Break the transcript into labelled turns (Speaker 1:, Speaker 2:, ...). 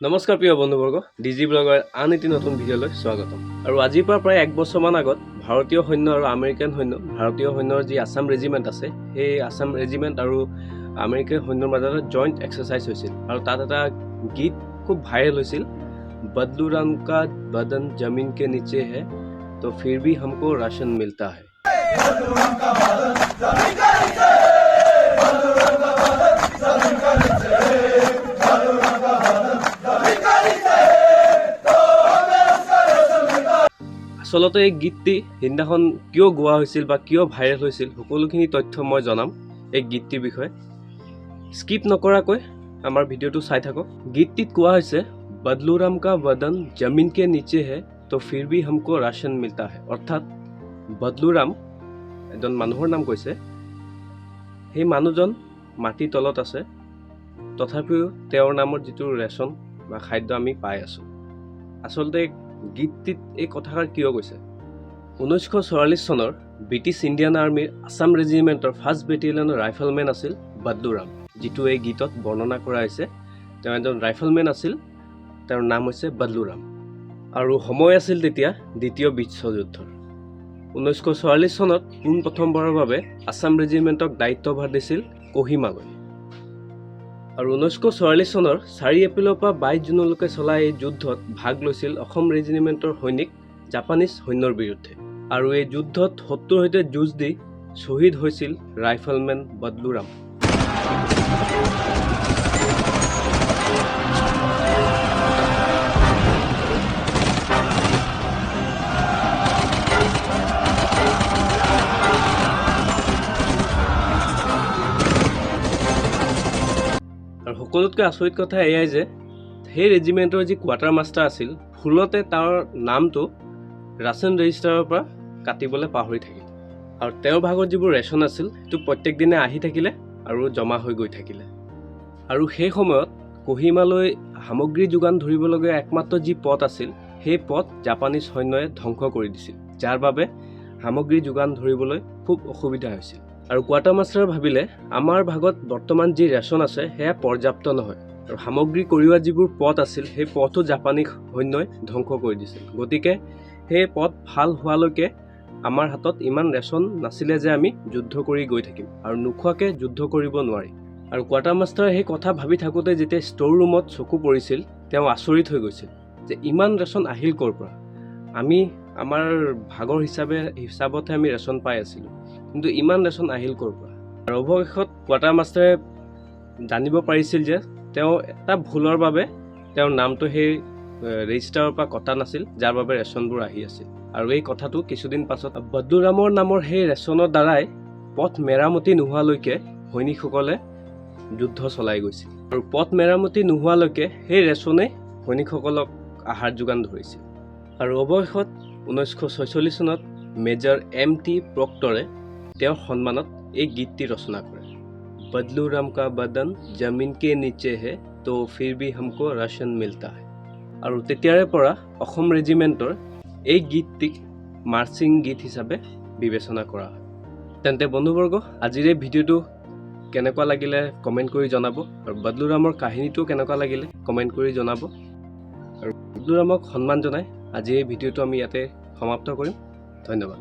Speaker 1: নমস্কাৰ প্ৰিয় বন্ধুবৰ্গ, ডিজি ব্লগৰ আন এটি নতুন ভিডিঅ'লৈ স্বাগতম। আৰু আজিৰ পৰা প্ৰায় 1 বছৰমান আগত ভাৰতীয় সৈন্য আৰু আমেৰিকান সৈন্য, ভাৰতীয় সৈন্যৰ যি আছাম ৰেজিমেণ্ট আছে, সেই আছাম ৰেজিমেণ্ট আৰু আমেৰিকান সৈন্যৰ মাজত জইণ্ট এক্সাৰচাইজ হৈছিল। আৰু তাত এটা গীত খুব ভাইৰেল হৈছিল, বদলু ৰাম কা বদন জমিন কে নিচে হে তো ফিৰ ভি हमको राशन मिलता है। আচলতে এই গীতটি সিদিনাখন কিয় গোৱা হৈছিল বা কিয় ভাইৰেল হৈছিল সকলোখিনি তথ্য মই জনাম এই গীতটিৰ বিষয়ে। স্কিপ নকৰাকৈ আমাৰ ভিডিঅ'টো চাই থাকক। গীতটিত কোৱা হৈছে বদলু ৰাম কা বদন জমিন কে নিচে হে তো ফিৰ ভি हमको राशन मिलता है। অৰ্থাৎ বদলু ৰাম এজন মানুহৰ নাম কৈছে, সেই মানুহজন মাটিৰ তলত আছে, তথাপিও তেওঁৰ নামৰ যিটো ৰেচন বা খাদ্য আমি পাই আছোঁ। আচলতে গীতটিত এই কথাষাৰ কিয় কৈছে? 1944 চনৰ ব্ৰিটিছ ইণ্ডিয়ান আৰ্মিৰ আছাম ৰেজিমেণ্টৰ 1st বেটেলিয়নৰ ৰাইফলমেন আছিল বদলু ৰাম, যিটো এই গীতত বৰ্ণনা কৰা হৈছে। তেওঁ এজন ৰাইফলমেন আছিল, তেওঁৰ নাম হৈছে বদলু ৰাম। আৰু সময় আছিল তেতিয়া দ্বিতীয় বিশ্বযুদ্ধৰ। 1944 চনত পোনপ্ৰথমবাৰৰ বাবে আছাম ৰেজিমেণ্টক দায়িত্বভাৰ দিছিল কোহিমালৈ। আৰু 1944 চনৰ 4 এপ্ৰিলৰ পৰা 22 জুনলৈকে চলা এই যুদ্ধত ভাগ লৈছিল অসম ৰেজিমেণ্টৰ সৈনিক জাপানীজ সৈন্যৰ বিৰুদ্ধে। আৰু এই যুদ্ধত শত্ৰুৰ সৈতে যুঁজ দি শ্বহীদ হৈছিল ৰাইফলমেন বদলু ৰাম। আৰু সকলোতকৈ আচৰিত কথা এয়াই যে সেই ৰেজিমেণ্টৰ যি কোৱাৰ্টাৰ মাষ্টাৰ আছিল, ভুলতে তাৰ নামটো ৰাচন ৰেজিষ্টাৰৰ পৰা কাটিবলৈ পাহৰি থাকিল। আৰু তেওঁৰ ভাগত যিবোৰ ৰেচন আছিল সেইটো প্ৰত্যেক দিনে আহি থাকিলে আৰু জমা হৈ গৈ থাকিলে। আৰু সেই সময়ত কোহিমালৈ সামগ্ৰী যোগান ধৰিবলগীয়া একমাত্ৰ যি পথ আছিল, সেই পথ জাপানীজ সৈন্যই ধ্বংস কৰি দিছিল, যাৰ বাবে সামগ্ৰী যোগান ধৰিবলৈ খুব অসুবিধা হৈছিল। আৰু কোৱাৰ্টাৰ মাষ্টাৰে ভাবিলে আমাৰ ভাগত বৰ্তমান যি ৰেচন আছে সেয়া পৰ্যাপ্ত নহয়, আৰু সামগ্ৰী কঢ়িওৱা যিবোৰ পথ আছিল সেই পথো জাপানী সৈন্যই ধ্বংস কৰি দিছিল। গতিকে সেই পথ ভাল হোৱালৈকে আমাৰ হাতত ইমান ৰেচন নাছিলে যে আমি যুদ্ধ কৰি গৈ থাকিম, আৰু নোখোৱাকৈ যুদ্ধ কৰিব নোৱাৰি। আৰু কোৱাৰ্টাৰ মাষ্টাৰে সেই কথা ভাবি থাকোঁতে যেতিয়া ষ্ট'ৰ ৰুমত চকু পৰিছিল, তেওঁ আচৰিত হৈ গৈছিল যে ইমান ৰেচন আহিল ক'ৰ পৰা। আমি আমাৰ ভাগৰ হিচাপতহে আমি ৰেচন পাই আছিলোঁ, কিন্তু ইমান ৰেচন আহিল ক'ৰ পৰা। আৰু অৱশেষত কোৱাৰ্টাৰ মাষ্টাৰে জানিব পাৰিছিল যে তেওঁ এটা ভুলৰ বাবে তেওঁৰ নামটো সেই ৰেজিষ্টাৰৰ পৰা কটা নাছিল, যাৰ বাবে ৰেচনবোৰ আহি আছিল। আৰু এই কথাটো কিছুদিন পাছত বদলু ৰামৰ নামৰ সেই ৰেচনৰ দ্বাৰাই পথ মেৰামতি নোহোৱালৈকে সৈনিকসকলে যুদ্ধ চলাই গৈছিল। আৰু পথ মেৰামতি নোহোৱালৈকে সেই ৰেচনেই সৈনিকসকলক আহাৰ যোগান ধৰিছিল। আৰু অৱশেষত 1946 চনত মেজৰ MT প্ৰক্টৰে তেওঁৰ সন্মানত এই গীতটি ৰচনা কৰে, বদলু ৰাম কা বদন জমিন কে নিচে হে তো ফিৰ ভি हमको राशन मिलता है। আৰু তেতিয়াৰে পৰা অসম ৰেজিমেণ্টৰ এই গীতটিক মাৰ্চিং গীত হিচাপে বিবেচনা কৰা হয়। তেন্তে বন্ধুবৰ্গ, আজিৰ এই ভিডিঅ'টো কেনেকুৱা লাগিলে কমেণ্ট কৰি জনাব, আৰু বদলু ৰামৰ কাহিনীটো কেনেকুৱা লাগিলে কমেণ্ট কৰি জনাব। আৰু বদলু ৰামক সন্মান জনাই আজি এই ভিডিঅ'টো আমি ইয়াতে সমাপ্ত কৰিম। ধন্যবাদ।